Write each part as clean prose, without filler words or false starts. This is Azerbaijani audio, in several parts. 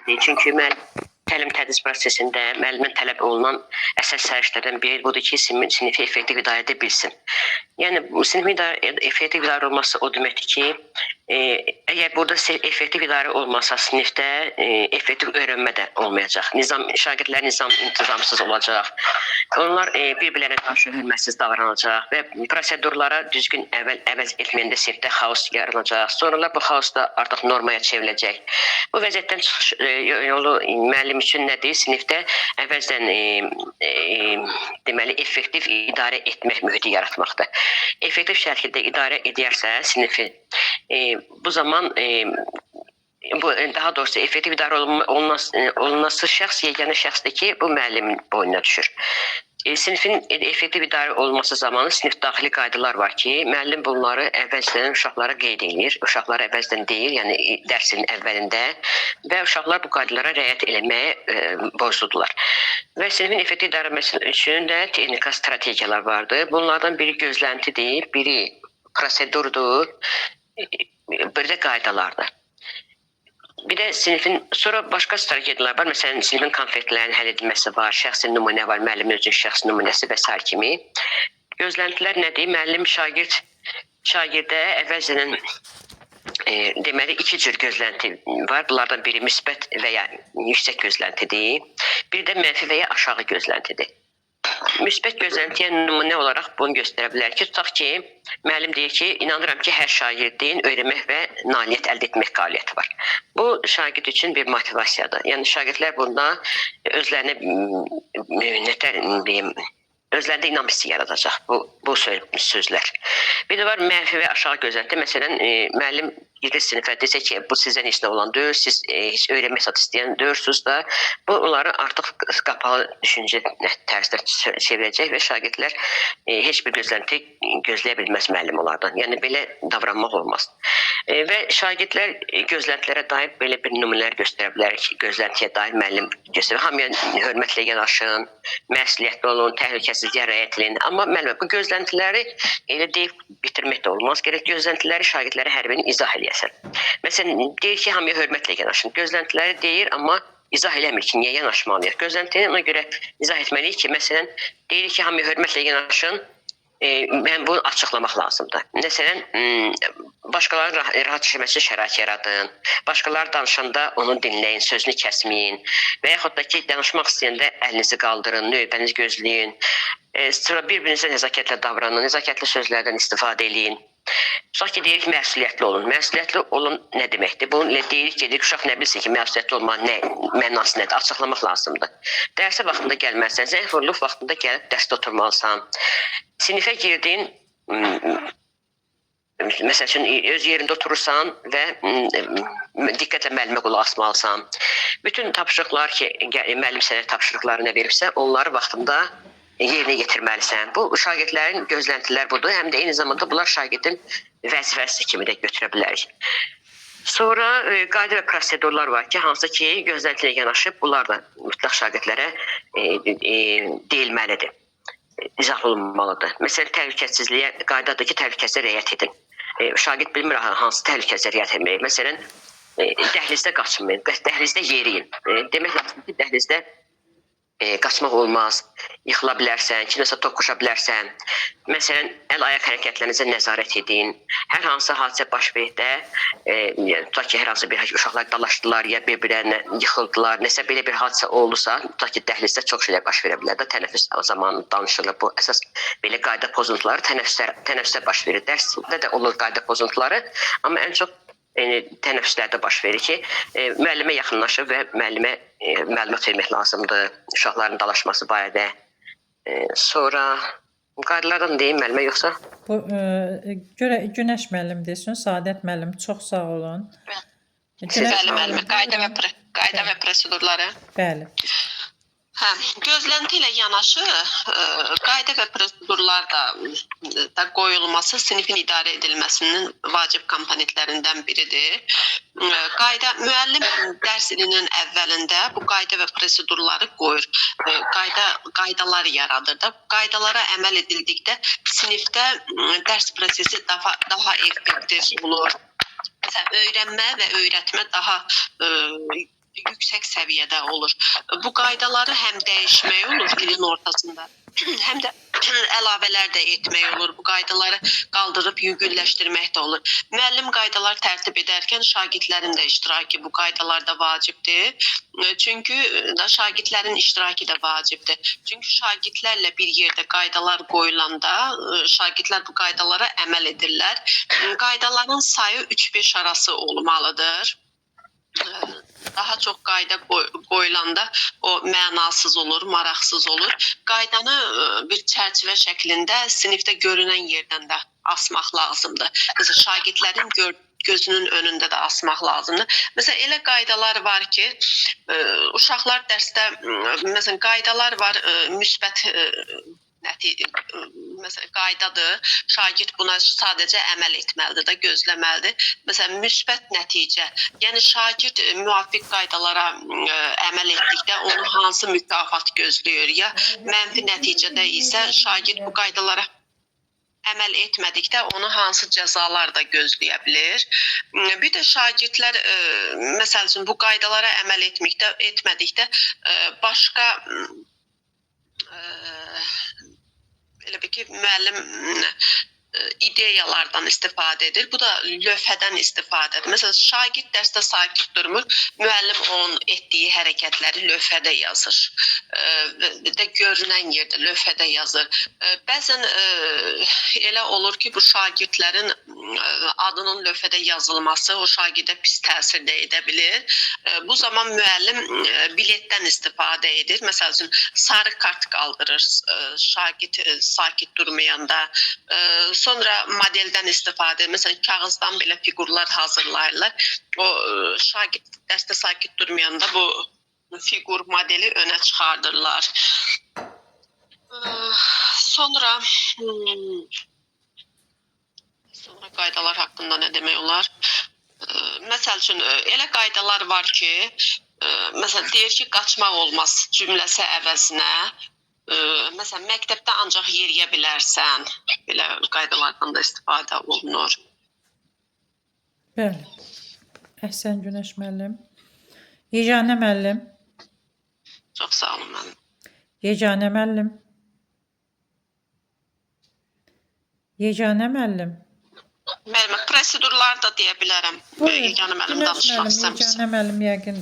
Çünki təlim-tədris prosesində müəllimin tələb olunan əsas səriştələrdən biri budur ki, sinifi effektiv idarə edə bilsin. Yəni, sinifin effektiv idarə olması o deməkdir ki, əgər burada effektiv idarə olmasa sinifdə effektiv öyrənmə də olmayacaq. Şagirdlər intizamsız olacaq. Onlar bir-birlərinə qarşı hörmətsiz davranacaq və prosedurlara düzgün əvəz etməyəndə sinifdə xaos yaranacaq. Sonralar bu xaos da artıq normaya çevriləcək. Bu vəziyyətdən çıxış yolu müəllim üçün nədir? Sinifdə əvvəlcədən deməli effektiv idarə etmək mühiti yaratmaqdır. Effektiv şəkildə idarə edərsə sinifi, bu zaman daha doğrusu effektiv idarə olunması şəxs yeganə şəxsdir ki, bu müəllimin boynuna düşür. Sinifin effektiv idarə olması zamanı sinif daxili qaydalar var ki, müəllim bunları əvvəlcədən uşaqlara qeyd edir. Uşaqlara əvvəlcədən deyir, yəni dərsin əvvəlində və uşaqlar bu qaydalara riayət etməyə borcludular. Və sinifin effektiv idarə etməsi üçün də texniki strategiyalar vardır. Bunlardan biri gözləntidir, biri prosedurdur, biri də qaydalardır. Bir də sinifin, sonra başqa strategiyalar var. Məsələn, sinifin konfliktlərinin həll edilməsi var, şəxsi nümunə var, müəllimin özünün şəxsi nümunəsi və s. kimi. Gözləntilər nədir? Müəllim şagirdə əvvəlcədən deməli, iki cür gözlənti var. Bunlardan biri müsbət və ya yüksək gözləntidir. Biri də mənfi və ya aşağı gözləntidir. Müsbət gözləntiyə nümunə olaraq bunu göstərə bilər ki, tutaq ki, müəllim deyir ki, inanıram ki, hər şagirdin öyrənmək və nailiyyət əldə etmək qabiliyyəti var. Bu, şagird üçün bir motivasiyadır. Yəni, şagirdlər bunda özlərində inam hissi yaradacaq bu sözlər. Bir də var mənfi və aşağı gözlənti. Məsələn, müəllim girir sinifə desə ki, bu sizdən heç nə olan deyil, siz heç öyrənmək istəyən deyirsiniz da, bu onları artıq qapalı düşüncə tərzdə çevirəcək və şagirdlər heç bir gözlənti gözləyə bilməz müəllim onlardan. Yəni, belə davranmaq olmaz. Və şagirdlər gözləntilərə dair belə bir nümunələr göstərə bilər ki, gözləntiyə dair müəllim göstərir. Hamıya hörmətlə yanaşın, məsuliyyətli olun, təhlükəsizliyə riayət edin. Amma müəllim, bu gözləntiləri elə deyib bitirmək də olmaz. Gərək gözləntiləri şagirdlərə hər birini izah edəsən. Məsələn, deyir ki, hamıya hörmətlə yanaşın. Gözləntiləri deyir, amma izah eləmir ki, niyə yanaşmalıyıq. Gözləntini ona görə izah etməliyik ki, məsələn, deyir ki, hamıya hörmətlə yanaşın, mən bunu açıqlamaq lazımdır. Məsələn, başqalarının rahat işləməsi şərait yaradın, başqaları danışanda onu dinləyin, sözünü kəsməyin və yaxud da ki, danışmaq istəyəndə əlinizi qaldırın, növbənizi gözləyin, sonra bir-birinizə nəzakətlə davranın, nəzakətli sözlərdən istifadə edin. Tutaq ki, deyirik, məsuliyyətli olun. Məsuliyyətli olun nə deməkdir? Bunu deyirik ki, uşaq nə bilsin ki, məsuliyyətli olmaq nə mənası nədir? Açıqlamaq lazımdır. Dərsə vaxtında gəlməlisən, zəng vurulub vaxtında gəlib dərsdə oturmalısan. Sinifə girdin, məsəl üçün, öz yerində oturursan və diqqətlə müəllimə qulaq asmalısan. Bütün tapşırıqlar ki, müəllim sənə tapşırıqlarını veribsə, onları vaxtında yerinə yetirməlisən. Bu, şagirdlərin gözləntilər budur. Həm də eyni zamanda bunlar şagirdin vəzifəsi kimi də götürə bilərik. Sonra qayda və prosedurlar var ki, hansı ki, gözləntilə yanaşıb, bunlar da mütləq şagirdlərə deyilməlidir, izah olunmalıdır. Məsələn, təhlükəsizliyə, qaydadır ki, təhlükəsizliyə riayət edin. Şagird bilmir hansı təhlükəsizliyə riayət etməyi. Məsələn, dəhlizdə qaçmayın, dəhlizdə yeriyin. Demək lazım ki, dəhlizdə qaçmaq olmaz, yıxıla bilərsən, kiməsə toqquşa bilərsən. Məsələn, əl-ayaq hərəkətlərinizə nəzarət edin. Hər hansı hadisə baş verdə, tutaq ki, hər hansı bir uşaqlar dalaşdılar, ya bir-birlərinə yıxıldılar, nəsə belə bir hadisə olursa, tutaq ki, dəhlizdə çox şeylər baş verə bilər də, tənəffüs zamanı danışılır. Bu, əsas belə qayda pozuntuları tənəffüsdə baş verir. Dərsdə də olur qayda pozuntuları, amma ən çox tənəffüslərdə baş verir ki, müəllimə yaxınlaşır və müəllimə məlumat vermək lazımdır uşaqların dalaşması barədə. Sonra qaydalardan deyim müəllimə yoxsa? Günəş müəllim desin, Saadət müəllim, çox sağ olun. Bəli, müəllimə, qayda və prosedurları. Bəli. Gözlənti ilə yanaşı qayda və prosedurlar da qoyulması sinifin idarə edilməsinin vacib komponentlərindən biridir. Müəllim dərs ilinin əvvəlində bu qayda və prosedurları qoyur, qaydalar yaradır da. Qaydalara əməl edildikdə sinifdə dərs prosesi daha effektiv olur. Öyrənmə və öyrətmə daha yüksək səviyyədə olur. Bu qaydaları həm dəyişmək olur ilin ortasında, həm də əlavələr də etmək olur. Bu qaydaları qaldırıb yüngülləşdirmək də olur. Müəllim qaydalar tərtib edərkən şagirdlərin də iştirakı bu qaydalarda vacibdir. Çünki şagirdlərin iştirakı da vacibdir. Çünki şagirdlərlə bir yerdə qaydalar qoyulanda şagirdlər bu qaydalara əməl edirlər. Qaydaların sayı 3-5 arası olmalıdır. Daha çox qayda qoyulanda o mənasız olur, maraqsız olur. Qaydanı bir çərçivə şəklində sinifdə görünən yerdən də asmaq lazımdır. Məsələn, şagirdlərin gözünün önündə də asmaq lazımdır. Məsələn, elə qaydalar var ki, uşaqlar dərsdə, məsələn, qaydalar var, müsbət məsələn, qaydadır. Şagird buna sadəcə əməl etməlidir də, gözləməlidir. Məsələn, müsbət nəticə. Yəni şagird müvafiq qaydalara əməl etdikdə onu hansı mükafat gözləyir, ya mənfi nəticədə isə şagird bu qaydalara əməl etmədikdə onu hansı cəzalar da gözləyə bilir. Bir də şagirdlər məsəl üçün bu qaydalara əməl etmədikdə başqa elə bir ki, müəllim ideyalardan istifadə edir. Bu da lövhədən istifadədir. Məsələn, şagird dərsdə sakit durmur, müəllim onun etdiyi hərəkətləri lövhədə yazır. Və görünən yerdə lövhədə yazır. Bəzən elə olur ki, bu şagirdlərin adının lövhədə yazılması o şagirdə pis təsir də edə bilir. Bu zaman müəllim biletdən istifadə edir. Məsəl üçün, sarı kart qaldırır şagird sakit durmayanda. Sonra modeldən istifadə edir. Məsələn, kağızdan belə fiqurlar hazırlayırlar. O şagird dərsdə sakit durmayanda bu fiqur modeli önə çıxardırlar. Sonra qaydalar haqqında nə demək olar? Məsəl üçün, elə qaydalar var ki, məsələn, deyir ki, qaçmaq olmaz cümləsi əvəzinə. Məsələn, məktəbdə ancaq yeriyə bilərsən. Belə qaydalardan da istifadə olunur. Bəli. Əhsən Günəş müəllim. Yeganə müəllim. Çox sağ olun müəllim. Yeganə müəllim. Yeganə müəllim. Müəllim, prosedurlar da deyə bilərəm. Yeganə müəllim danışmaq istəmirsə. Yeganə müəllim yəqin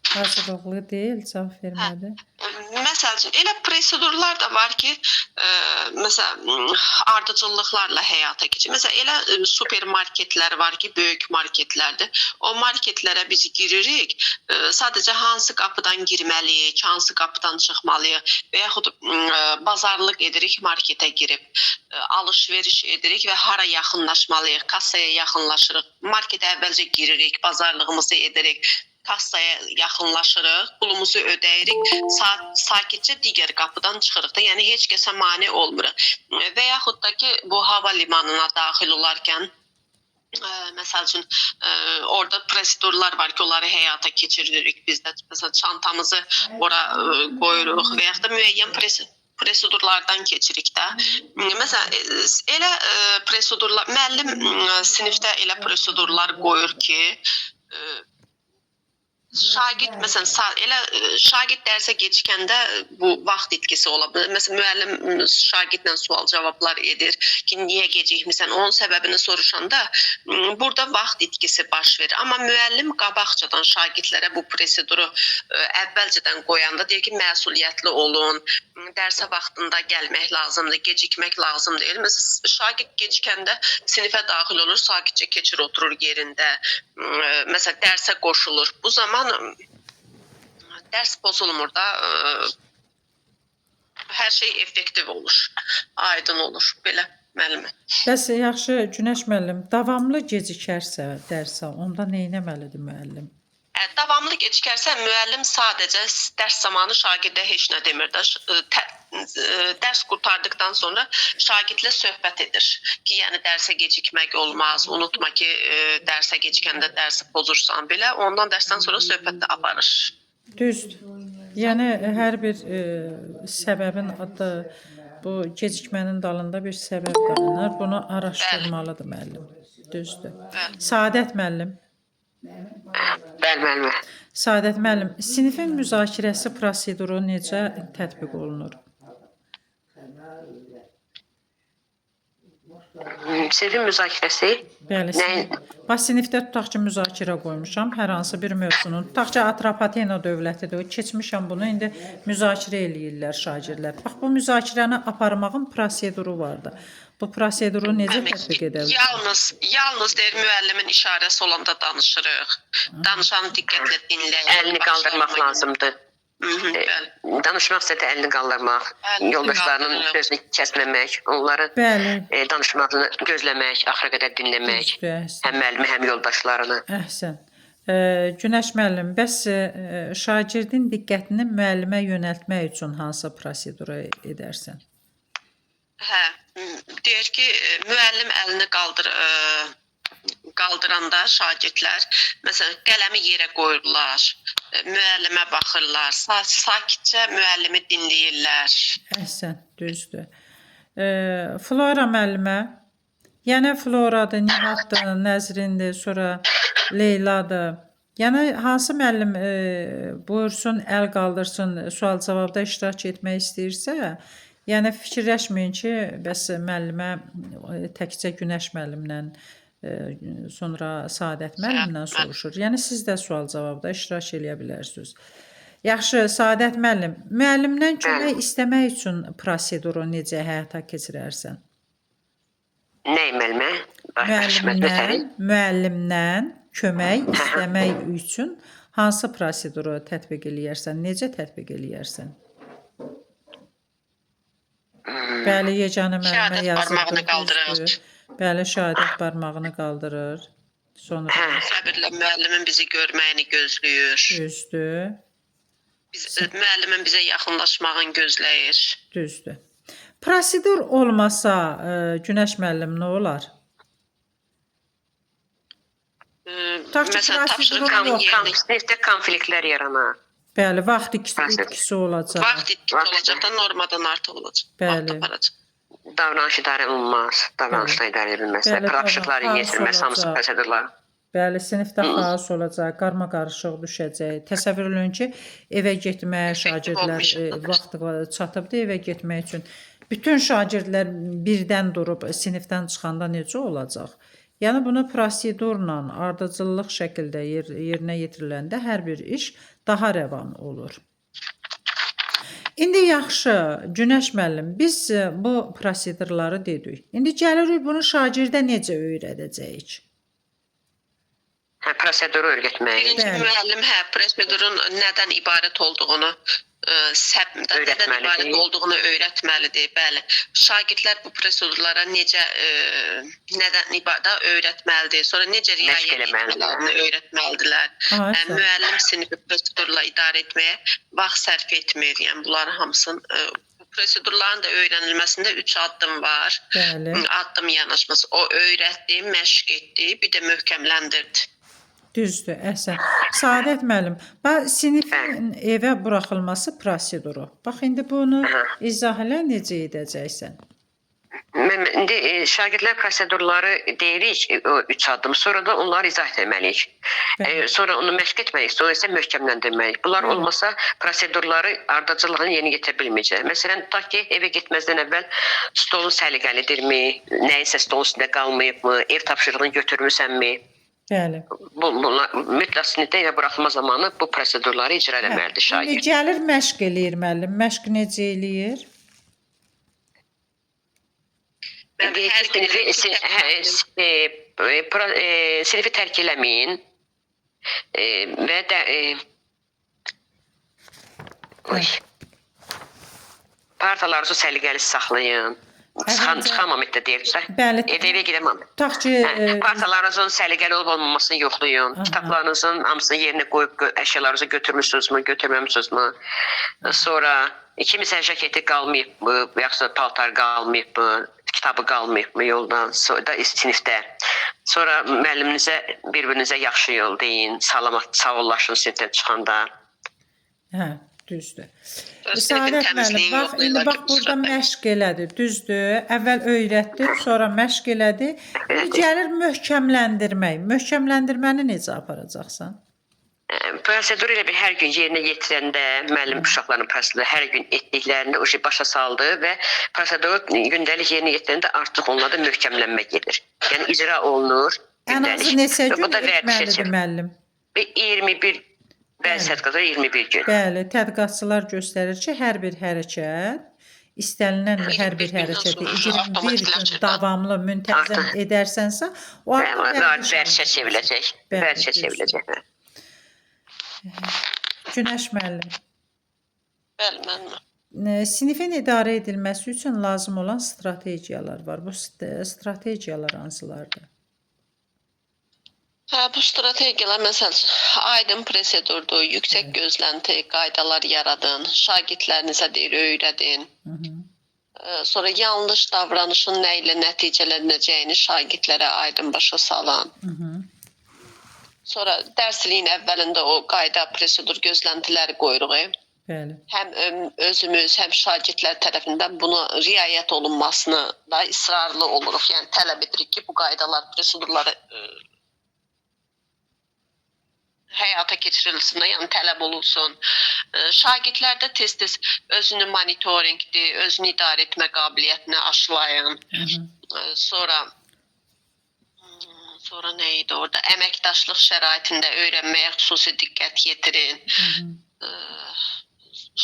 hazırlıqlı deyil, cavab vermədi. Məsəl üçün, elə prosedurlar da var ki, məsələn, ardıcıllıqlarla həyata keçir. Məsələn, elə supermarketlər var ki, böyük marketlərdir. O marketlərə biz giririk, sadəcə hansı qapıdan girməliyik, hansı qapıdan çıxmalıyıq və yaxud bazarlıq edirik, marketə girib, alış-veriş edirik və hara yaxınlaşmalıyıq, kassaya yaxınlaşırıq, marketə əvvəlcə giririk, bazarlığımızı edirik, kassaya yaxınlaşırıq, pulumuzu ödəyirik, sakitcə digər qapıdan çıxırıq da, yəni heç kəsə mane olmuruq. Və yaxud da ki, bu hava limanına daxil olarkən, məsəl üçün, orada prosedurlar var ki, onları həyata keçiririk biz də, məsələn, çantamızı ora qoyuruq və yaxud da müəyyən prosedurlardan keçirik də. Məsələn, elə prosedurlar, müəllim sinifdə elə prosedurlar qoyur ki, şagird, məsələn, elə şagird dərsə gecikəndə bu vaxt itkisi ola bilər. Məsələn, müəllim şagirdlə sual-cavablar edir ki, niyə gecikmirsən? Onun səbəbini soruşanda burada vaxt itkisi baş verir. Amma müəllim qabaqcadan şagirdlərə bu proseduru əvvəlcədən qoyanda deyir ki, məsuliyyətli olun, dərsə vaxtında gəlmək lazımdır, gecikmək lazım deyil. Məsələn, şagird gecikəndə sinifə daxil olur, sakitcə keçir, oturur yerində. Məsələn, dərsə qoşulur. Bu zaman dərs pozulmur da, hər şey effektiv olur, aydın olur, belə müəllimə. Bəs yaxşı Günəş müəllim, davamlı gecikərsə dərsə, onda nə etməlidir müəllim? Davamlı gecikərsə müəllim sadəcə dərs zamanı şagirdə heç nə demir də, dərs qurtardıqdan sonra şagirdlə söhbət edir ki, yəni dərsə gecikmək olmaz, unutma ki, dərsə gecikəndə dərsi pozursan belə, ondan dərsdən sonra söhbət də aparır. Düzdür. Yəni hər bir səbəbin adı, bu gecikmənin dalında bir səbəb dayanır. Bunu araşdırmalıdır müəllim. Düzdür. Səadət müəllim. Bəli, müəllimə. Səadət müəllim, sinifin müzakirəsi proseduru necə tətbiq olunur? Sinifin müzakirəsi Bəli, bax sinifdə tutaq ki, müzakirə qoymuşam hər hansı bir mövzunun. Tutaq ki, Atropatena dövlətidir. Keçmişəm bunu, indi müzakirə eləyirlər şagirdlər. Bax bu müzakirəni aparmağın proseduru vardı. Bu proseduru necə tətbiq edilir? Yalnız deyir müəllimin işarəsi olanda danışırıq. Danışanı diqqətlə dinləyək. əlini qaldırmaq lazımdır. Danışmaq istədi əlini qaldırmaq, yoldaşlarının sözünü kəsməmək, onların danışmağını gözləmək, axıra qədər dinləmək, həm müəllimi, həm yoldaşlarını. Əhsən. Günəş müəllim, bəs şagirdin diqqətini müəllimə yönəltmək üçün hansı proseduru edərsən? Hə, deyir ki, müəllim əlini qaldıranda şagirdlər, məsələn, qələmi yerə qoyurlar, müəllimə baxırlar, sakitcə müəllimi dinləyirlər. Əhsən, düzdür. Flora müəllimə, yəni Floradır, Nihatdır, Nəzrindir, sonra Leyladır. Yəni hansı müəllim buyursun, əl qaldırsın, sual-cavabda iştirak etmək istəyirsə, yəni fikirləşməyin ki, bəs müəllimə təkcə Günəş müəllimlə, sonra Səadət müəllimlə soruşur. Yəni siz də sual-cavabda iştirak edə bilərsiniz. Yaxşı, Səadət müəllim, müəllimdən kömək istəmək üçün proseduru necə həyata keçirərsən? Nəyi müəllimə? Müəllimdən kömək istəmək üçün hansı proseduru tətbiq eləyərsən? Necə tətbiq eləyərsən? Bəli, yeganə müəllimə yazılır. Bəli, şəhadət barmağını qaldırır. Sonra səbirlə müəllimin bizi görməyini gözləyir. Düzdür. Müəllimin bizə yaxınlaşmağını gözləyir. Düzdür. Prosedur olmasa Günəş müəllim nə olar? Məsələn, sinifdə konfliktlər yaranar. Bəli, vaxt itkisi olacaq. Vaxt itkisi olacaq da normadan artıq olacaq. Bəli. Davranış idarə olunmaz, davranışla idarə edilməzsə, praktikları yetirilməz, hamısı prosedurlar. Bəli, sinifdə xaos olacaq, qarma-qarışıq düşəcək. Təsəvvür edin ki, evə getməyə şagirdlər vaxtı çatıbdı evə getmək üçün. Bütün şagirdlər birdən durub sinifdən çıxanda necə olacaq? Yəni bunu prosedurla, ardıcıllıq şəkildə yerinə yetiriləndə hər bir iş daha rəvan olur. İndi yaxşı, Günəş müəllim, biz bu prosedurları dedik. İndi gəlirik bunu şagirdə necə öyrədəcəyik? Proseduru öyrətmək. Birinci müəllim prosedurun nədən ibarət olduğunu öyrətməlidir. Bəli. Şagirdlər bu prosedurlara nədən ibarət öyrətməlidir. Sonra necə riayət etmələrini öyrətməlidirlər. Müəllim sinifi prosedurla idarə etməyə vaxt sərf etmir. Yəni bunların hamısını prosedurların da öyrənilməsində 3 addım var. Addım yanaşması. O öyrətdi, məşq etdi, bir də möhkəmləndirdi. Düzdür, əhsən. Səadət müəllim, sinifin evə buraxılması proseduru. Bax, indi bunu izah elə necə edəcəksən? İndi şagirdlər prosedurları deyirik, o 3 addım, sonra da onları izah etməliyik. Sonra onu məşq etməliyik, sonra isə möhkəmləndirməliyik. Bunlar olmasa prosedurları ardıcıllığını yeni getirə bilməyəcək. Məsələn, tutaq ki, evə getməzdən əvvəl stolun səliqəlidirmi, nəyinsə stolun üstündə qalmayıbmı, ev tapşırığını götürmüsənmi? Bəli. Mütləq sinifdə evə buraxılma zamanı bu prosedurları icra eləməlidir şagird. İndi gəlir məşq eləyir müəllim. Məşq necə eləyir? Sinifi tərk eləməyin və də partalarınızı səliqəli saxlayın. Çıxamamətdə deyirsə, evə gedəməm. Partalarınızın səliqəli olub-olmamasını yoxlayın. Kitablarınızın hamısını yerinə qoyub əşyalarınızı götürmüsünüzmü, götürməmsünüzmü? Sonra kimisə jaketi qalmayıbmı, yaxşı paltar qalmayıbmı, kitabı qalmayıbmı yoldan, sinifdə. Sonra müəlliminizə, bir-birinizə yaxşı yol deyin, sağollaşın sinifdən çıxanda. Düzdür. Sinifin Səadət müəllim, təmizliyi bax, yoxdur, indi lakin bax burada sürətlə. məşq elədi, düzdür. Əvvəl öyrətdi, sonra məşq elədi. İndi gəlir möhkəmləndirmək. Möhkəmləndirməni necə aparacaqsan? Prosedur elə bir hər gün yerinə yetirəndə müəllim uşaqların prosedur hər gün etdiklərində o şey başa saldı və prosedur gündəlik yerinə yetirəndə artıq onlarda möhkəmlənmə gedir. Yəni icra olunur. Ən azı neçə gün Bu da etməlidir vərdişə. müəllim? 21 bəzi səhvlər 21 gün. Bəli, tədqiqatçılar göstərir ki, hər bir hərəkət istənilən hər bir 21 gündən hərəkəti sonra 21 gün avtomatikləşir. davamlı, müntəzəm edərsənsə, o artıq Vərdişə çevriləcək. Bəli, Vərdişə düzdür. çevriləcək. Günəş müəllim. Bəli, müəllim. Sinifin idarə edilməsi üçün lazım olan strategiyalar var. Bu strategiyalar hansılardır? Bu strategiyalar məsəl üçün aydın prosedurdur, yüksək gözlənti, qaydalar yaradın, şagirdlərinizə deyir öyrədin. Sonra yanlış davranışın nə ilə nəticələnəcəyini şagirdlərə aydın başa salın. Sonra dərsliyin əvvəlində o qayda, prosedur gözləntiləri qoyuruq. Bəli. Həm özümüz, həm şagirdlər tərəfindən buna riayət olunmasını da israrlı oluruq. Yəni tələb edirik ki, bu qaydalar, prosedurları həyata keçirilsin, yəni tələb olunsun. Şagirdlərdə tez-tez özünü monitorinqdir, özünü idarə etmə qabiliyyətini aşılayın. Sonra nə idi orada? Əməkdaşlıq şəraitində öyrənməyə xüsusi diqqət yetirin.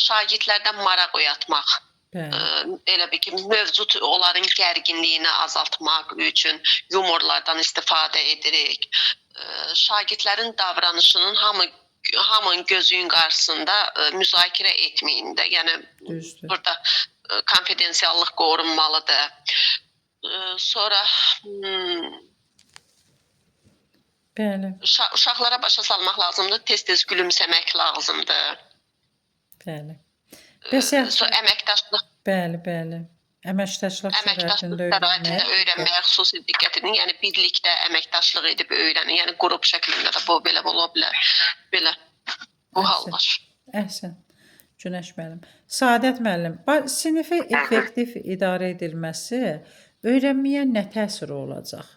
Şagirdlərdən maraq oyatmaq. Elə bir ki, mövcud onların gərginliyini azaltmaq üçün yumorlardan istifadə edirik. Şagirdlərin davranışının hamının gözünün qarşısında müzakirə etməyin də. Yəni burada konfidensiallıq qorunmalıdır. Sonra Bəli. Uşaqlara başa salmaq lazımdır, tez-tez gülümsəmək lazımdır. Bəli. Əməkdaşlıq Bəli. Əməkdaşlıq şəraitində öyrənməyə xüsusi diqqət edin. Yəni birlikdə əməkdaşlıq edib öyrənin. Yəni qrup şəklində də bu belə ola bilər. Belə bu hallar. Əhsən. Günəş müəllim. Səadət müəllim, sinifi effektiv idarə edilməsi öyrənməyə nə təsiri olacaq?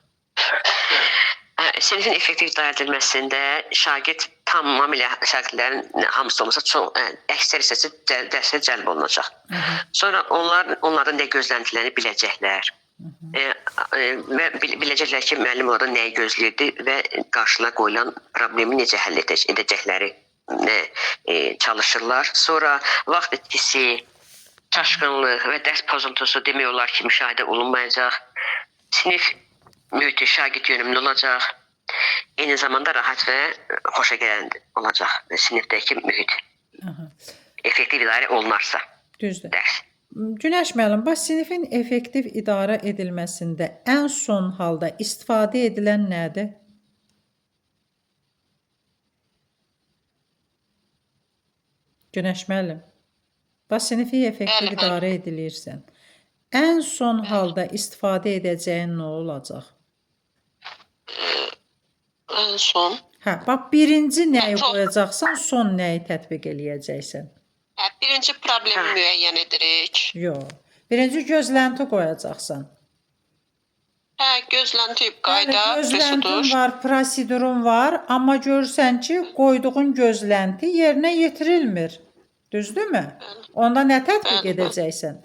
Sinifin effektiv idarə edilməsində şagird tamamilə şagirdlərin hamısı olmasa çox əksər hissəsi dərsə cəlb olunacaq. Sonra onların nə gözləntilərini biləcəklər. Və biləcəklər ki, müəllim orada nəyi gözləyirdi və qarşılarına qoyulan problemi necə həll edəcəkləri çalışırlar. Sonra vaxt itkisi, çaşqınlıq və dərs pozuntusu demək olar ki, müşahidə olunmayacaq. Sinif mühiti şagird yönümlü olacaq. Eyni zamanda rahat və xoşagələn olacaq sinifdəki mühit. Effektiv idarə olunarsa. Düzdür. Dərs. Günəş müəllim, sinifin effektiv idarə edilməsində ən son halda istifadə edilən nədir? Günəş müəllim, sinifi effektiv idarə edilirsən. Ən son halda istifadə edəcəyin nə olacaq? Ən son. Birinci nəyi qoyacaqsan, son nəyi tətbiq eləyəcəksən? Birinci problemi müəyyən edirik. Yox. Birinci gözlənti qoyacaqsan. Gözlənti, qayda, gözləntin var, prosedurun var, amma görürsən ki, qoyduğun gözlənti yerinə yetirilmir. Düzdürmü? Onda nə tətbiq edəcəksən?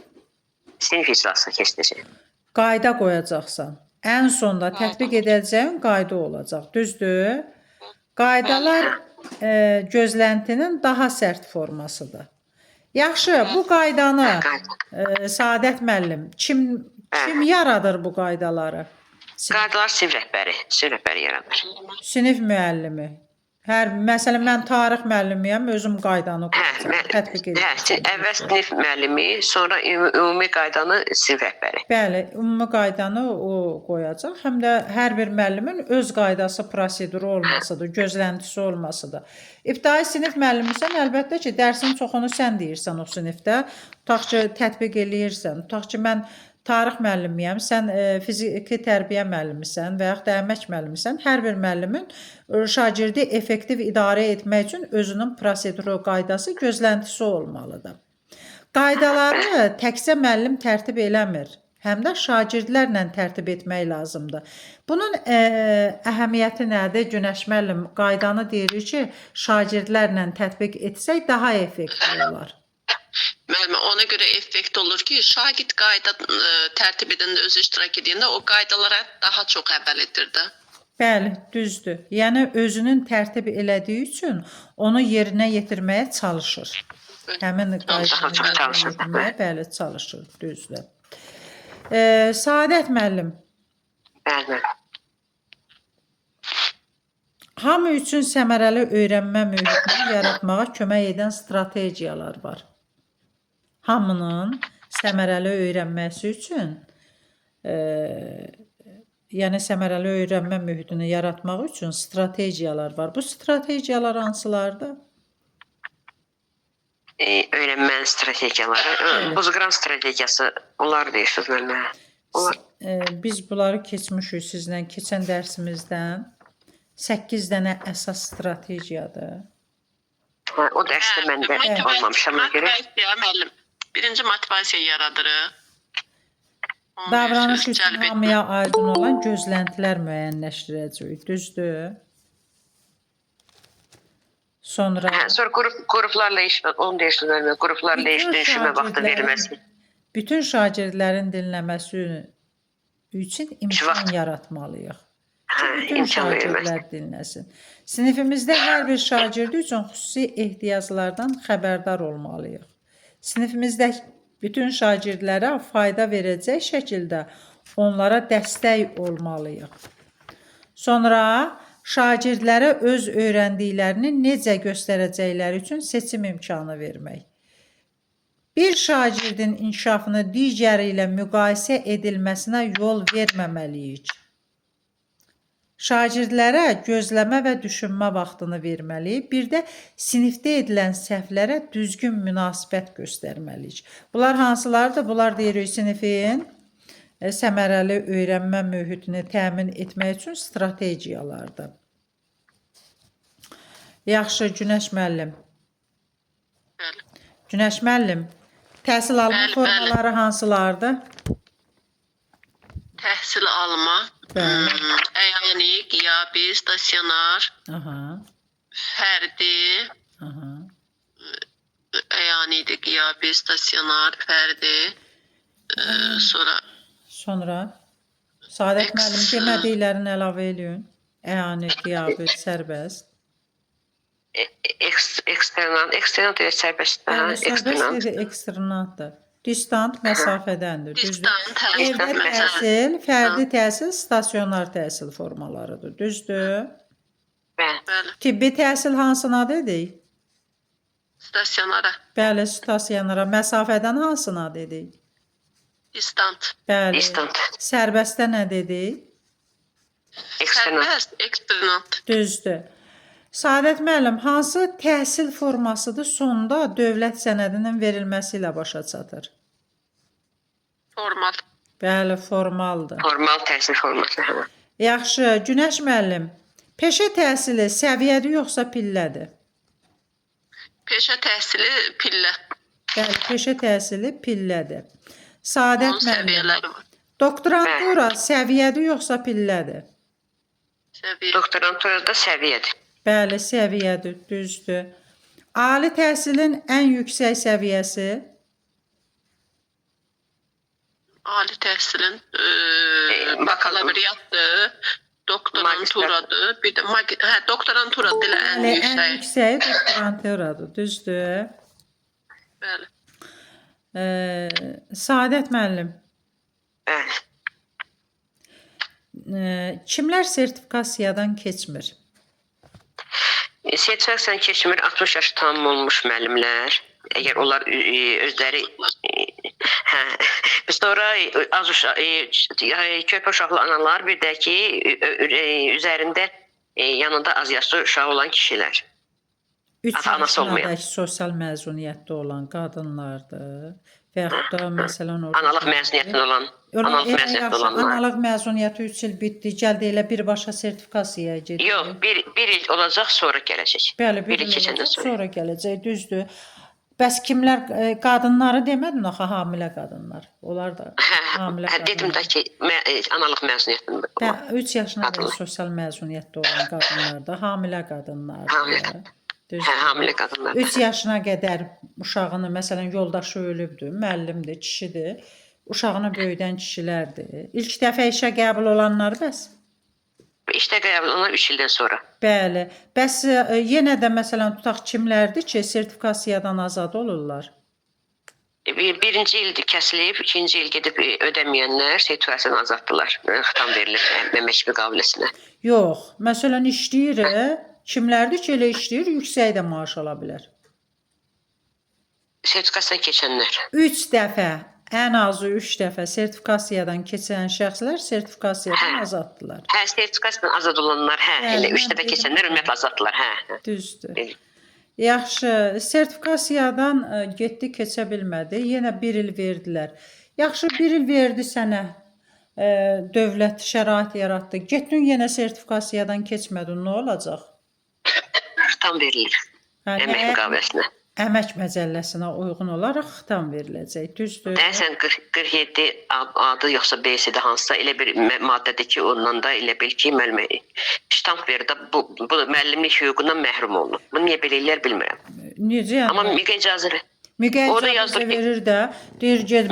Sinif icrasına keçəcək. Qayda qoyacaqsan. Ən sonda tətbiq edəcəyin qayda olacaq. Düzdür? Qaydalar gözləntinin daha sərt formasıdır. Yaxşı, bu qaydanı Səadət müəllim, kim yaradır bu qaydaları? Qaydalar sinif rəhbəri yaradır. Sinif müəllimi. Məsələn, mən tarix müəllimiyəm, özüm qaydanı tətbiq edirəm. Əvvəl sinif müəllimi, sonra ümumi qaydanı sinif rəhbəri. Bəli, ümumi qaydanı o qoyacaq. Həm də hər bir müəllimin öz qaydası, proseduru olmasıdır, gözləntisi olmasıdır. İbtidai sinif müəllimisən, əlbəttə ki, dərsin çoxunu sən deyirsən o sinifdə. Tutaq ki, tətbiq eləyirsən. Tutaq ki, mən tarix müəllimiyəm, sən fiziki tərbiyə müəllimisən və yaxud da əmək müəllimisən. Hər bir müəllimin şagirdi effektiv idarə etmək üçün özünün proseduru, qaydası, gözləntisi olmalıdır. Qaydaları təkcə müəllim tərtib eləmir, həm də şagirdlərlə tərtib etmək lazımdır. Bunun əhəmiyyəti nədir? Günəş müəllim qaydanı deyirik ki, şagirdlərlə tətbiq etsək daha effektiv olar. Müəllimə, ona görə effekt olur ki, şagird qayda tərtib edəndə, özü iştirak edəndə o qaydalara daha çox əməl edir də. Bəli, düzdür. Yəni özünün tərtib elədiyi üçün onu yerinə yetirməyə çalışır. Həmin qaydanı yerinə yetirməyə bəli çalışır, düzdür. Saadət müəllim, Bəli. hamı üçün səmərəli öyrənmə mühitini yaratmağa kömək edən strategiyalar var. Hamının səmərəli öyrənməsi üçün, yəni səmərəli öyrənmə mühitini yaratmaq üçün strategiyalar var. Bu strategiyalar hansılardır? Öyrənmənin strategiyaları, buzqıran strategiyası, onları deyirsiniz mənə. Biz bunları keçmişik sizlə keçən dərsimizdən. 8 dənə əsas strategiyadır. O dərsdə məndə olmamışam görə. Motivasiya, müəllim. Birinci motivasiya yaradırıq. Davranış üçün hamıya aydın olan gözləntilər müəyyənləşdirəcəyik, düzdür? Sonra Qruplarla iş, onu deyirsiniz mənə, qruplarla iş dönüşümə vaxtı verilməsi. bütün şagirdlərin dinləməsi üçün imkan yaratmalıyıq. Bütün İmkan verilməsi. şagirdlər dinləsin. Sinifimizdə hər bir şagird üçün xüsusi ehtiyaclardan xəbərdar olmalıyıq. Sinifimizdə bütün şagirdlərə fayda verəcək şəkildə onlara dəstək olmalıyıq. Sonra şagirdlərə öz öyrəndiklərini necə göstərəcəkləri üçün seçim imkanı vermək. Bir şagirdin inkişafını digəri ilə müqayisə edilməsinə yol verməməliyik. Şagirdlərə gözləmə və düşünmə vaxtını verməliyik. Bir də sinifdə edilən səhvlərə düzgün münasibət göstərməliyik. Bunlar hansılardır? Bunlar deyirik sinifin səmərəli öyrənmə mühitini təmin etmək üçün strategiyalardır. Yaxşı, Günəş müəllim. Günəş müəllim, təhsil alma formaları hansılardır? Təhsil alma, əyani, qiyabi, stasionar, fərdi, əyanidir, qiyabi, stasionar, fərdi, Sonra Saadət müəllim demədiklərini əlavə eləyin. Əyani, qiyabi, sərbəst. Eksternat və sərbəst. Sərbəst dedi, eksternatdır. Distant məsafədəndir. distant, Evdə təhsil, fərdi təhsil, stasionar təhsil formalarıdır. Düzdür? Bəli. Tibbi təhsil hansına dedik? stasionara, Bəli, stasionara. Məsafədən hansına dedik? distant, Bəli. Distant. Sərbəstdə nə dedik? Eksternat. sərbəst, eksternat, Düzdür. Saadət müəllim, hansı təhsil formasıdır sonda dövlət sənədinin verilməsi ilə başa çatır? formal, Bəli, formaldır. Formal təhsil forması. Yaxşı, Günəş müəllim, peşə təhsili səviyyədir yoxsa pillədir? peşə təhsili pillə, Bəli, peşə təhsili pillədir. Saadət onun müəllim, səviyyələri var, doktorantura səviyyədir yoxsa pillədir? səviyyə, Doktoranturada səviyyədir. Bəli, səviyyədir, düzdür. Ali təhsilin ən yüksək səviyyəsi? ali təhsilin bakalavriatdır, doktoranturadır, bir də doktoranturadır elə ən Ən yüksək, yüksəyi doktoranturadır, düzdür. bəli. Saadət müəllim, Bəli. kimlər sertifikasiyadan keçmir? Sertifikasiyadan keçmir 60 yaşı tamam olmuş müəllimlər. Əgər onlar özləri sonra az uşaq, körpə uşaqlı analar, bir də ki üzərində yanında az yaşlı uşaq olan kişilər. 3 Ata-anası olmayan. yaşınadək sosial məzuniyyətdə olan qadınlardır və yaxud da məsələn orada Analıq məzuniyyətində olan, analıq elə məzuniyyətində yaxşı, olanlar. analıq məzuniyyəti 3 il bitdi, gəldi elə birbaşa sertifikasiyaya gedir. Yox, bir il olacaq, sonra gələcək. Bəli, bir il il keçəndən olacaq, sonra. sonra gələcək, düzdür. Bəs kimlər qadınları demədin axı hamilə qadınlar. Onlar da hamilə Hə, dedim də ki, analıq məzuniyyətində. Və 3 yaşına qədər Qadınlar. sosial məzuniyyətdə olan qadınlar da hamilə qadınlar. Hamilə. Hə, hamilə qadınlar. 3 yaşına qədər uşağını, məsələn, yoldaşı ölübdür, müəllimdir, kişidir. Uşağını böyüdən kişilərdir. İlk dəfə işə qəbul olanlar bəs? İşdə qəbul onlar 3 ildən sonra. Bəli. Bəs yenə də məsələn tutaq kimlərdir ki, sertifikasiyadan azad olurlar? Birinci il kəsilib, ikinci il gedib ödəməyənlər sertifikasiyadan azaddılar. Xitam verilir əmək müqaviləsinə. Yox. Məsələn işləyir, kimlərdir ki, elə işləyir, yüksək də maaş ala bilər. Sertifikasiyadan keçənlər. 3 dəfə, ən azı 3 dəfə sertifikasiyadan keçən şəxslər sertifikasiyadan azaddılar. Hə, sertifikasiyadan azad olanlar, hə, Bəli, elə 3 mən dəfə dedim. keçənlər ümumiyyətlə azaddılar, hə. Düzdür. Bəli. Yaxşı, sertifikasiyadan getdi, keçə bilmədi. Yenə 1 il verdilər. Yaxşı, 1 il verdi sənə. Dövlət şərait yaratdı. Getdin yenə sertifikasiyadan keçmədin, nə olacaq? Xitam verilir əmək müqaviləsinə. Əmək məcəlləsinə uyğun olaraq xitam veriləcək. Düzdür. Deyəsən 47 adı yoxsa B-si də hansısa elə bir maddədir ki, ondan da elə bil ki, müəllimə ştamp verir də bu müəllimlik hüququndan məhrum olunur. Bunu niyə belə eləyər bilmirəm. Necə yəni? Amma MİQA icazə MİQA orada icazə yazılır ki, verir də, deyir get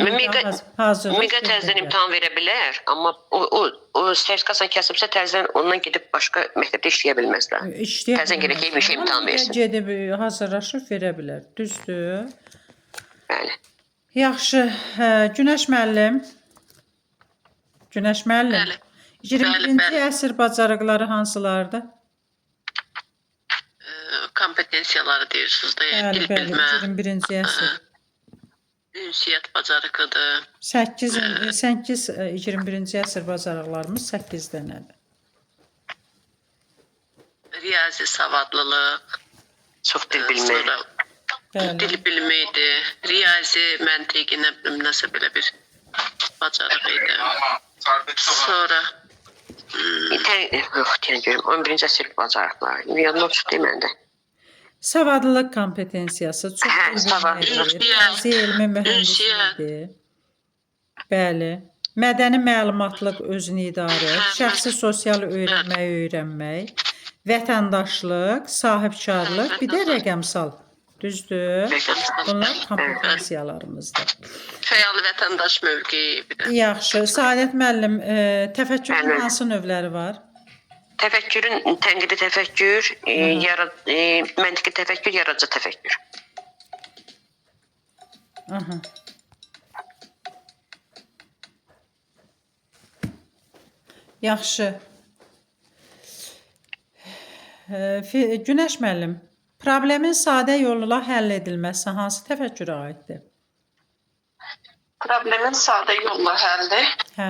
hazır. MİQA təzədən imtahan verə bilər, amma o sertifikasiyanı kəsibsə təzədən ondan gedib başqa məktəbdə işləyə bilməzlər. Təzədən gərək bir şey imtahan versin. Gedib hazırlaşıb verə bilər. Düzdür. Bəli. Yaxşı, Günəş müəllim. Günəş müəllim. Bəli. 21-ci əsr bacarıqları hansılardır? Kompetensiyaları deyirsiniz də, Bəli, dil bəli, bilmə, 21-ci əsr. ünsiyyət bacarıqıdır. 8 21-ci əsr bacarıqlarımız 8 dənədir. Riyazi savadlılıq, Çox dil bilmək. sonra Bəli. dil bilməkdir, riyazi, məntiqi, nə bilim, nəsə belə bir bacarıq idi. Sonra Yox, deyən görüm, 11-ci əsr bacarıqları. Yadına düşdü məndə. Savadlılıq kompetensiyası çox Hə, savadlılıq. riyazi elmi mühəndislikdir. Bəli. Mədəni məlumatlıq özünü idarə, şəxsi sosial öyrənmək, vətəndaşlıq, sahibkarlıq, bir də rəqəmsal. Düzdür? Bunlar kompetensiyalarımızdır. fəal vətəndaş mövqeyi bir də. Yaxşı. Saadət müəllim, təfəkkürün hansı növləri var? Təfəkkürün tənqidi təfəkkür, məntiqi təfəkkür, yaradıcı təfəkkür. Aha. Yaxşı. Günəş müəllim, problemin sadə yolla həll edilməsi hansı təfəkkürə aiddir? Problemin sadə yolla həlli, Hə.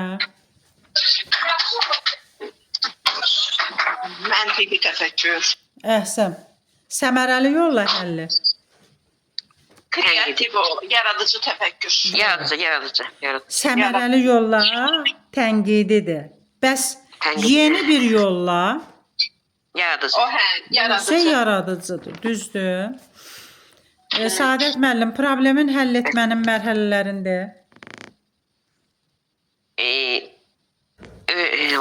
məntiqi təfəkkür, Əhsən. Səmərəli yolla həlli. kreativ, yaradıcı təfəkkür. Yaradıcı. Səmərəli yolla tənqididir. Bəs yeni bir yolla Yaradıcı. O hə, isə yaradıcı. yaradıcıdır. Düzdür? Saadət müəllim, problemin həll etmənin mərhələlərində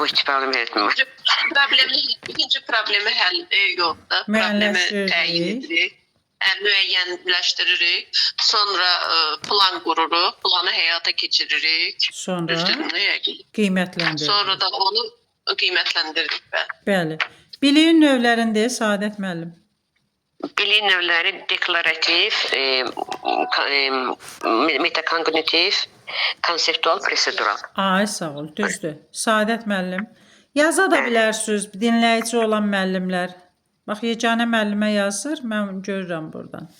O hiç problem etmem. İkinci problemi həll yoxdur. Problemi Müəyyənləşdiririk. təyin edirik. Müəyyənləşdiririk. Sonra plan qururuq, planı həyata keçiririk. sonra Düzdürmü? Yəqin. qiymətləndirilir. Sonra da onu qiymətləndiririk. Bəli. Biliyin növlərində Saadət müəllim. Biliyin növləri deklarativ, metakognitiv, konseptual, prosedural. Ay sağ ol, düzdür. Saadət müəllim. Yaza da bilərsiniz dinləyici olan müəllimlər. Bax yeganə müəllimə yazır, mən görürəm buradan.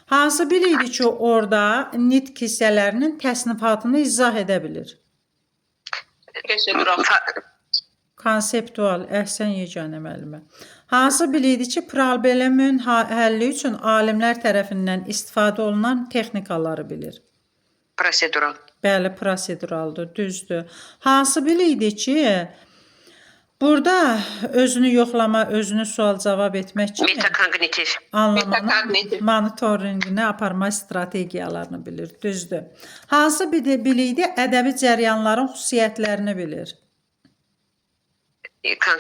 Hansı biri idi ki, orada nitq hissələrinin təsnifatını izah edə bilir? Prosedural. Konseptual, əhsən yeganə müəllimə. Hansı bilikdir ki, problemin həlli üçün alimlər tərəfindən istifadə olunan texnikaları bilir? Prosedural. Bəli, proseduraldır, düzdür. Hansı bilikdir ki, burada özünü yoxlama, özünü sual-cavab etmək kimi Metakognitiv. anlamanın Metakognitiv. monitorinqini aparma strategiyalarını bilir, düzdür. Hansı bilikdir ədəbi cəryanların xüsusiyyətlərini bilir?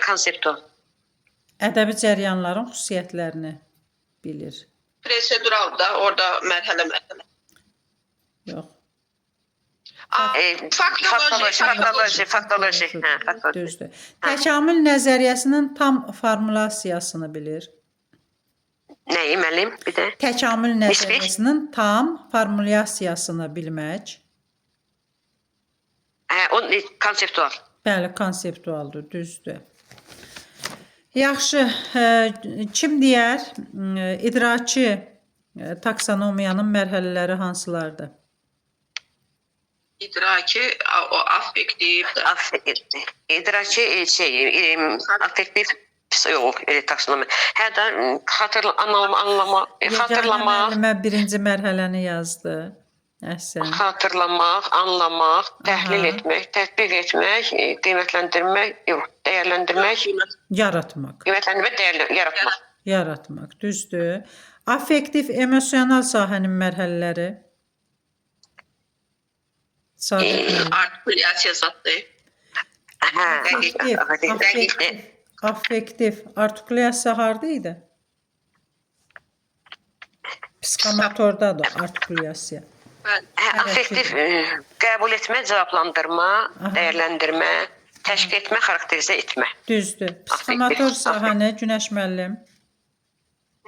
Konseptual. Ədəbi cəryanların xüsusiyyətlərini bilir. Prosedural da orada mərhələ. Yox. Faktoloji. Faktoloji. Hə, faktoloji. Düzdür. Təkamül nəzəriyyəsinin tam formulasiyasını bilir. Nəyi müəllim? Bir də. Təkamül nəzəriyyəsinin tam formulasiyasını bilmək. Hə, o konseptual. Bəli, konseptualdır, düzdür. Yaxşı, kim deyər, idraki taksonomiyanın mərhələləri hansılardır? İdraki, o affektiv. İdraki affektiv yox, taksonomi. Hətta xatırlama, Müəllimə birinci mərhələni yazdı. Əhsən. xatırlamaq, anlamaq, təhlil etmək, tətbiq etmək, qiymətləndirmək, yox, dəyərləndirmək, Yaratmaq. qiymətləndirmək, yaratmaq. Yaratmaq, düzdür. Affektiv, emosional sahənin mərhələləri. Sadət müəllim. Artikulyasiya zatdır. Hə, Affektiv. Artikulyasiya harda idi? Psixomotordadır artikulyasiya. affektiv qəbul etmə, cavablandırma, dəyərləndirmə, təşkil etmə, xarakterizə etmə. Düzdür. Psixomotor sahəni Günəş müəllim.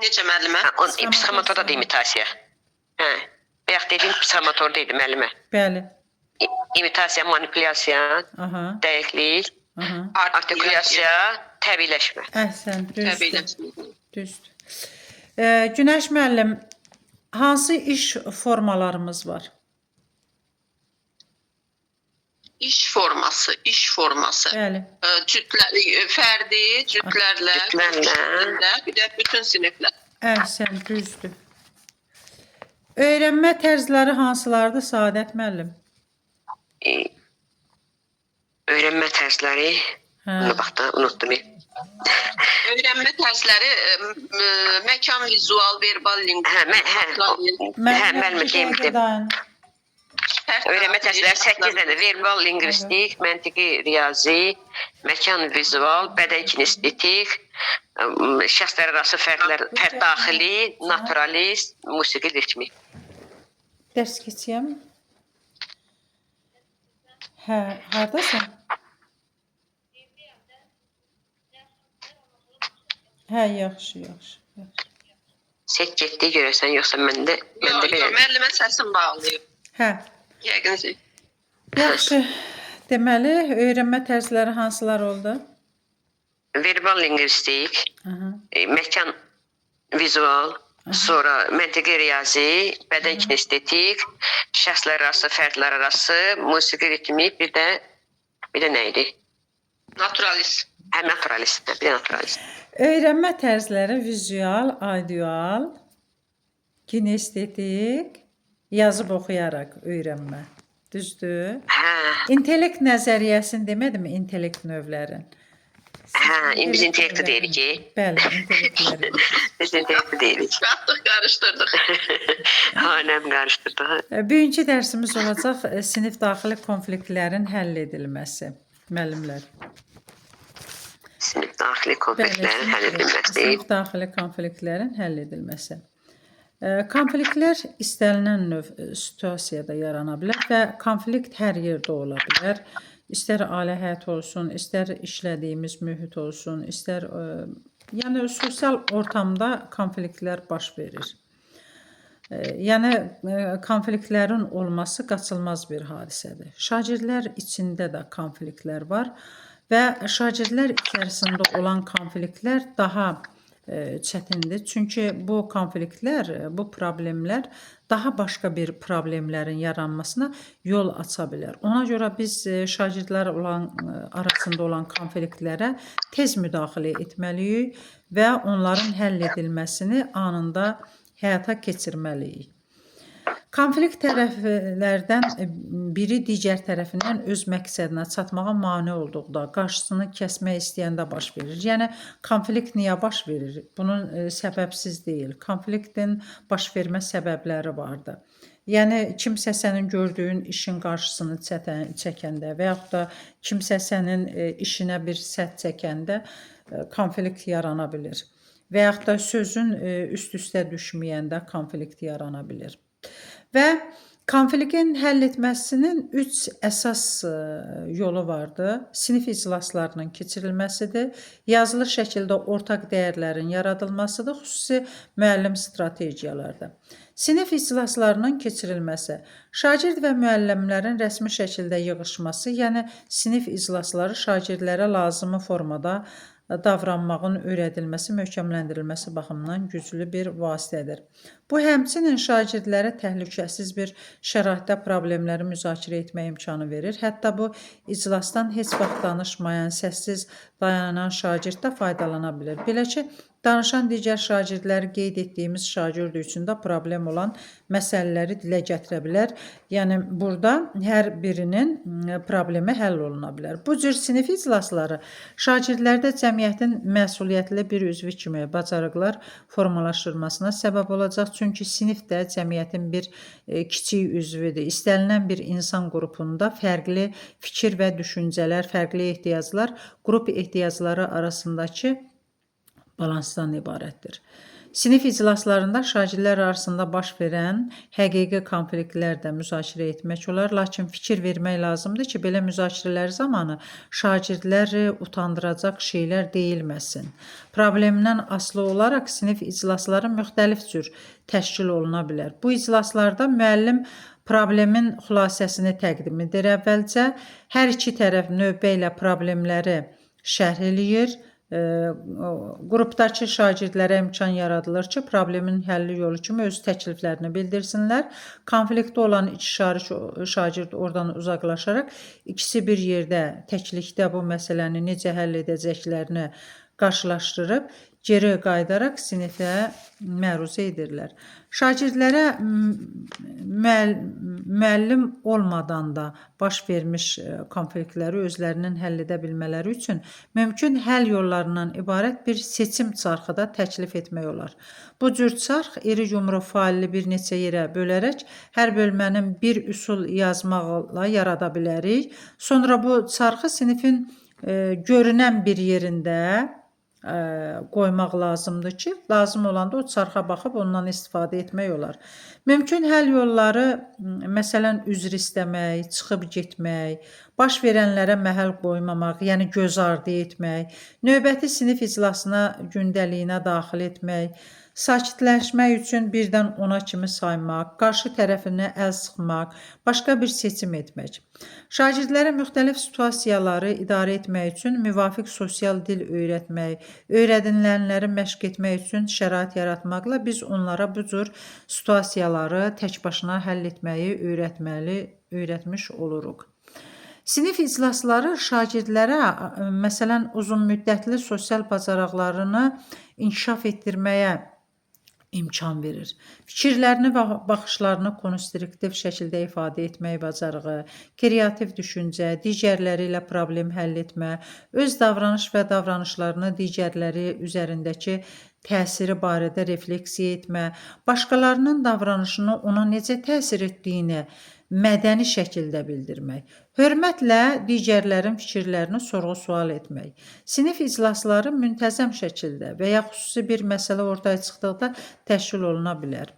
Necə müəllimə? Psixomotorda da imitasiya. Hə, bayaq dediyim psixomotorda idi müəllimə. Bəli. İmitasiya, manipulyasiya, Aha. dəqiqlik, Aha. artikulyasiya, təbiiləşmə. Əhsən, düzdür. Təbiiləşmə. Düzdür. Günəş müəllim, hansı iş formalarımız var? İş forması. Bəli. Fərdi, cütlərlə, bir də bütün siniflər. Əhsən, düzdür. Öyrənmə tərzləri hansılardır Saadət müəllim? Öyrənmə tərzləri, bunu bax da unutdum. Öyrənmə tərzləri məkan, vizual, verbal, müəllimə deyim. Öyrənmə tərzləri 8 dəfə verbal, lingvistik, məntiqi, riyazi, məkan, vizual, bədən kinestetik, şəxslər arası fərd daxili, naturalist, musiqi, ritmi. Dərs keçəyəm. Hə, hardasan? Hə, yaxşı. Set getdi görəsən, yoxsa məndə Yox, müəllimə səsim bağlayıb. Hə. Yəqin ki. Yaxşı. Deməli, öyrənmə tərzləri hansılar oldu? Verbal, lingvistik, məkan, vizual, sonra məntiqi, riyazi, bədən kinestetik, şəxslər arası, fərdlər arası, musiqi, ritmi, bir də nə idi? Naturalist. Həm naturalist, bir də naturalist. Öyrənmə tərzləri vizual, audial, kinestetik, yazıb oxuyaraq öyrənmə. Düzdür? Hə. İntellekt nəzəriyyəsini demədimi? İntellekt növlərin. Hə, biz intellekti deyirik ki. Bəli, intellektləri. Biz intellekti deyirik. Qarışdırdıq. Hanəm qarışdırdıq. Bugünkü dərsimiz olacaq sinif daxili konfliktlərin həll edilməsi. Müəllimlər. Sinif daxili konfliktlərin həll edilməsi. Sinif daxili konfliktlərin həll edilməsi. Konfliktlər istənilən növ situasiyada yarana bilər və konflikt hər yerdə ola bilər. İstər ailə həyat olsun, istər işlədiyimiz mühit olsun, istər yəni sosial ortamda konfliktlər baş verir. Yəni konfliktlərin olması qaçılmaz bir hadisədir. Şagirdlər içində də konfliktlər var və şagirdlər içərisində olan konfliktlər daha çətindir. Çünki bu konfliktlər, bu problemlər daha başqa bir problemlərin yaranmasına yol aça bilər. Ona görə biz şagirdlər arasında olan konfliktlərə tez müdaxilə etməliyik və onların həll edilməsini anında həyata keçirməliyik. Konflikt tərəflərdən biri digər tərəfindən öz məqsədinə çatmağa mane olduqda, qarşısını kəsmək istəyəndə baş verir. Yəni konflikt niyə baş verir? Bunun səbəbsiz deyil. Konfliktin baş vermə səbəbləri vardır. Yəni kimsə sənin gördüyün işin qarşısını çəkəndə və yaxud da kimsə sənin işinə bir sədd çəkəndə konflikt yarana bilir. Və yaxud da sözün üst-üstə düşməyəndə konflikt yarana bilir. Və konfliktin həll etməsinin 3 əsas yolu vardır. Sinif iclaslarının keçirilməsidir, yazılı şəkildə ortaq dəyərlərin yaradılmasıdır, xüsusi müəllim strategiyalardır. Sinif iclaslarının keçirilməsi, şagird və müəllimlərin rəsmi şəkildə yığışması, yəni sinif iclasları şagirdlərə lazımi formada davranmağın öyrədilməsi, möhkəmləndirilməsi baxımından güclü bir vasitədir. Bu, həmçinin şagirdlərə təhlükəsiz bir şəraitdə problemləri müzakirə etmək imkanı verir. Hətta bu iclasdan heç vaxt danışmayan, səssiz dayanan şagird də faydalana bilir. Belə ki, danışan digər şagirdlər qeyd etdiyimiz şagird üçün də problem olan məsələləri dilə gətirə bilər. Yəni, burada hər birinin problemi həll oluna bilər. Bu cür sinif iclasları şagirdlərdə cəmiyyətin məsuliyyətli bir üzvü kimi bacarıqlar formalaşdırmasına səbəb olacaq. Çünki sinif də cəmiyyətin bir kiçik üzvüdür. İstənilən bir insan qrupunda fərqli fikir və düşüncələr, fərqli ehtiyaclar, qrup ehtiyacları arasındakı balansdan ibarətdir. Sinif iclaslarında şagirdlər arasında baş verən həqiqi konfliktlər də müzakirə etmək olar, lakin fikir vermək lazımdır ki, belə müzakirələr zamanı şagirdləri utandıracaq şeylər deyilməsin. Problemdən asılı olaraq sinif iclasları müxtəlif cür təşkil oluna bilər. Bu iclaslarda müəllim problemin xülasəsini təqdim edir. Əvvəlcə hər iki tərəf növbə ilə problemləri şərh eləyir. Qrupdakı şagirdlərə imkan yaradılır ki, problemin həlli yolu kimi öz təkliflərini bildirsinlər. Konfliktdə olan iki şagird oradan uzaqlaşaraq ikisi bir yerdə, təklikdə bu məsələni necə həll edəcəklərini qarşılaşdırıb, geri qayıdaraq sinifə məruzə edirlər. Şagirdlərə müəllim olmadan da baş vermiş konfliktləri özlərinin həll edə bilmələri üçün mümkün həll yollarından ibarət bir seçim çarxı da təklif etmək olar. Bu cür çarx iri yumru faili bir neçə yerə bölərək hər bölmənin bir üsul yazmaqla yarada bilərik. Sonra bu çarxı sinifin görünən bir yerində qoymaq lazımdır ki, lazım olanda o çarxa baxıb ondan istifadə etmək olar. Mümkün həll yolları, məsələn, üzr istəmək, çıxıb getmək, baş verənlərə məhəl qoymamaq, yəni göz ardı etmək, növbəti sinif iclasına gündəliyinə daxil etmək, sakitləşmək üçün birdən 10-a kimi saymaq, qarşı tərəfinə əl sıxmaq, başqa bir seçim etmək. Şagirdlərə müxtəlif situasiyaları idarə etmək üçün müvafiq sosial dil öyrətmək, öyrədilənləri məşq etmək üçün şərait yaratmaqla biz onlara bu cür situasiyaları tək başına həll etməyi öyrətmiş oluruq. Sinif iclasları şagirdlərə, məsələn, uzunmüddətli sosial bacarıqlarını inkişaf etdirməyə imkan verir. Fikirlərini və baxışlarını konstruktiv şəkildə ifadə etmək bacarığı, kreativ düşüncə, digərləri ilə problem həll etmə, öz davranış və davranışlarını digərləri üzərindəki təsiri barədə refleksiya etmə, başqalarının davranışını ona necə təsir etdiyini mədəni şəkildə bildirmək, hörmətlə digərlərin fikirlərini sorğu-sual etmək. Sinif iclasları müntəzəm şəkildə və ya xüsusi bir məsələ ortaya çıxdıqda təşkil oluna bilər.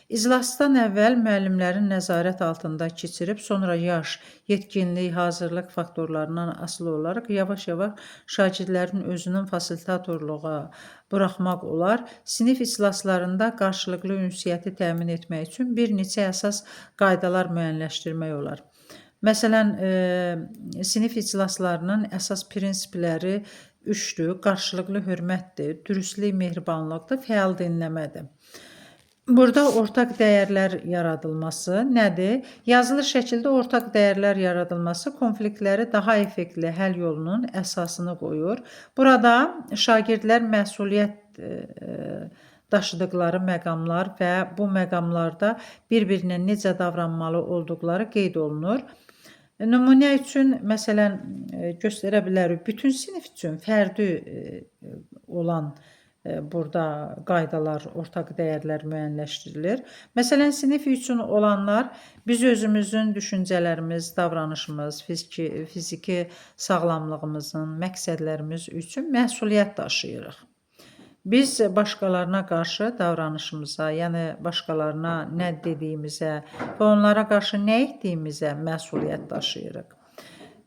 İclasdan əvvəl müəllimlərin nəzarət altında keçirib, sonra yaş, yetkinlik, hazırlıq faktorlarından asılı olaraq yavaş-yavaş şagirdlərin özünün fasilitatorluğa buraxmaq olar. Sinif iclaslarında qarşılıqlı ünsiyyəti təmin etmək üçün bir neçə əsas qaydalar müəyyənləşdirmək olar. Məsələn, sinif iclaslarının əsas prinsipləri 3-dür: qarşılıqlı hörmətdir, dürüstlük, mehribanlıqdır, fəal dinləmədir. Burada ortaq dəyərlər yaradılması nədir? Yazılı şəkildə ortaq dəyərlər yaradılması konfliktləri daha effektli həll yolunun əsasını qoyur. Burada şagirdlər məsuliyyət daşıdıqları məqamlar və bu məqamlarda bir-birinə necə davranmalı olduqları qeyd olunur. Nümunə üçün, məsələn, göstərə bilərik. Bütün sinif üçün fərdi olan burada qaydalar, ortaq dəyərlər müəyyənləşdirilir. Məsələn, sinif üçün olanlar biz özümüzün düşüncələrimiz, davranışımız, fiziki sağlamlığımızın, məqsədlərimiz üçün məsuliyyət daşıyırıq. Biz başqalarına qarşı davranışımıza, yəni başqalarına nə dediyimizə və onlara qarşı nə etdiyimizə məsuliyyət daşıyırıq.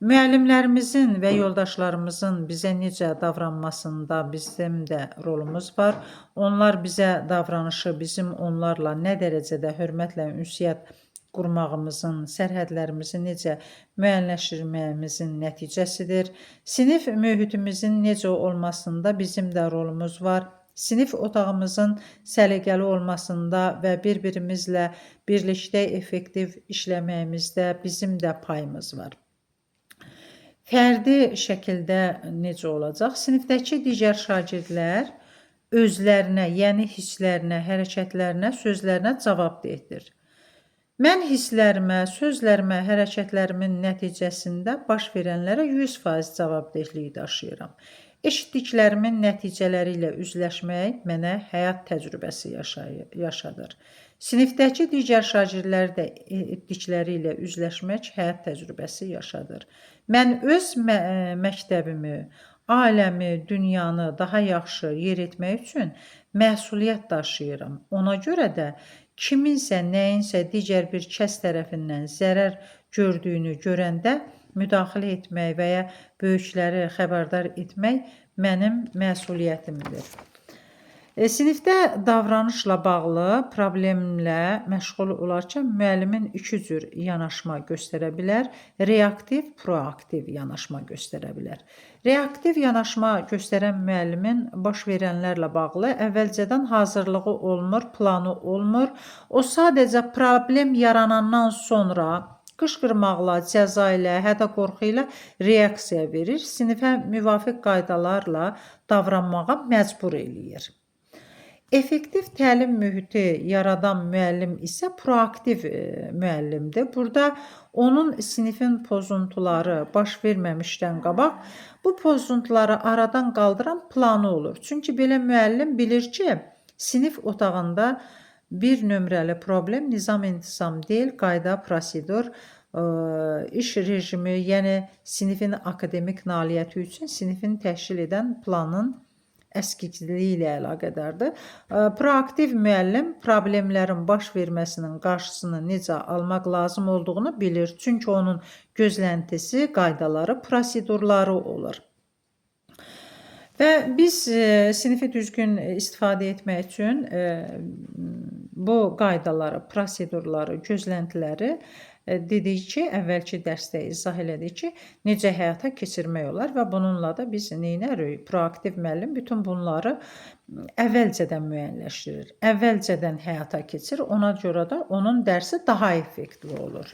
Müəllimlərimizin və yoldaşlarımızın bizə necə davranmasında bizim də rolumuz var. Onlar bizə davranışı bizim onlarla nə dərəcədə hörmətlə ünsiyyət qurmağımızın, sərhədlərimizi necə müəyyənləşdirməyimizin nəticəsidir. Sinif mühitimizin necə olmasında bizim də rolumuz var. Sinif otağımızın səliqəli olmasında və bir-birimizlə birlikdə effektiv işləməyimizdə bizim də payımız var. Fərdi şəkildə necə olacaq? Sinifdəki digər şagirdlər özlərinə, yəni hisslərinə, hərəkətlərinə, sözlərinə cavabdehdir. Mən hisslərimə, sözlərimə, hərəkətlərimin nəticəsində baş verənlərə 100% cavabdehliyi daşıyıram. Eşitdiklərimin nəticələri ilə üzləşmək mənə həyat təcrübəsi yaşadır. Sinifdəki digər şagirdlər də etdikləri ilə üzləşmək həyat təcrübəsi yaşadır. Mən öz məktəbimi, aləmi, dünyanı daha yaxşı yer etmək üçün məsuliyyət daşıyıram. Ona görə də kiminsə, nəyinsə digər bir kəs tərəfindən zərər gördüyünü görəndə müdaxilə etmək və ya böyükləri xəbərdar etmək mənim məsuliyyətimdir. Sinifdə davranışla bağlı problemlə məşğul olarkən müəllimin 2 cür yanaşma göstərə bilər. Reaktiv, proaktiv yanaşma göstərə bilər. Reaktiv yanaşma göstərən müəllimin baş verənlərlə bağlı əvvəlcədən hazırlığı olmur, planı olmur. O sadəcə problem yaranandan sonra qışqırmaqla, cəza ilə, hətta qorxu ilə reaksiya verir. Sinifə müvafiq qaydalarla davranmağa məcbur eləyir. Effektiv təlim mühiti yaradan müəllim isə proaktiv müəllimdir. Burada onun sinifin pozuntuları baş verməmişdən qabaq bu pozuntuları aradan qaldıran planı olur. Çünki belə müəllim bilir ki, sinif otağında bir nömrəli problem nizam-intizam deyil, qayda, prosedur, iş rejimi, yəni sinifin akademik nailiyyəti üçün sinifin təşkil edən planın əskikliyi ilə əlaqədardır. Proaktiv müəllim problemlərin baş verməsinin qarşısını necə almaq lazım olduğunu bilir. Çünki onun gözləntisi, qaydaları, prosedurları olur. Və biz sinifi düzgün istifadə etmək üçün bu qaydaları, prosedurları, gözləntiləri dedik ki, əvvəlki dərsdə izah elədik ki, necə həyata keçirmək olar və bununla da biz neynərik? Proaktiv müəllim bütün bunları əvvəlcədən müəyyənləşdirir, əvvəlcədən həyata keçirir, ona görə də onun dərsi daha effektiv olur.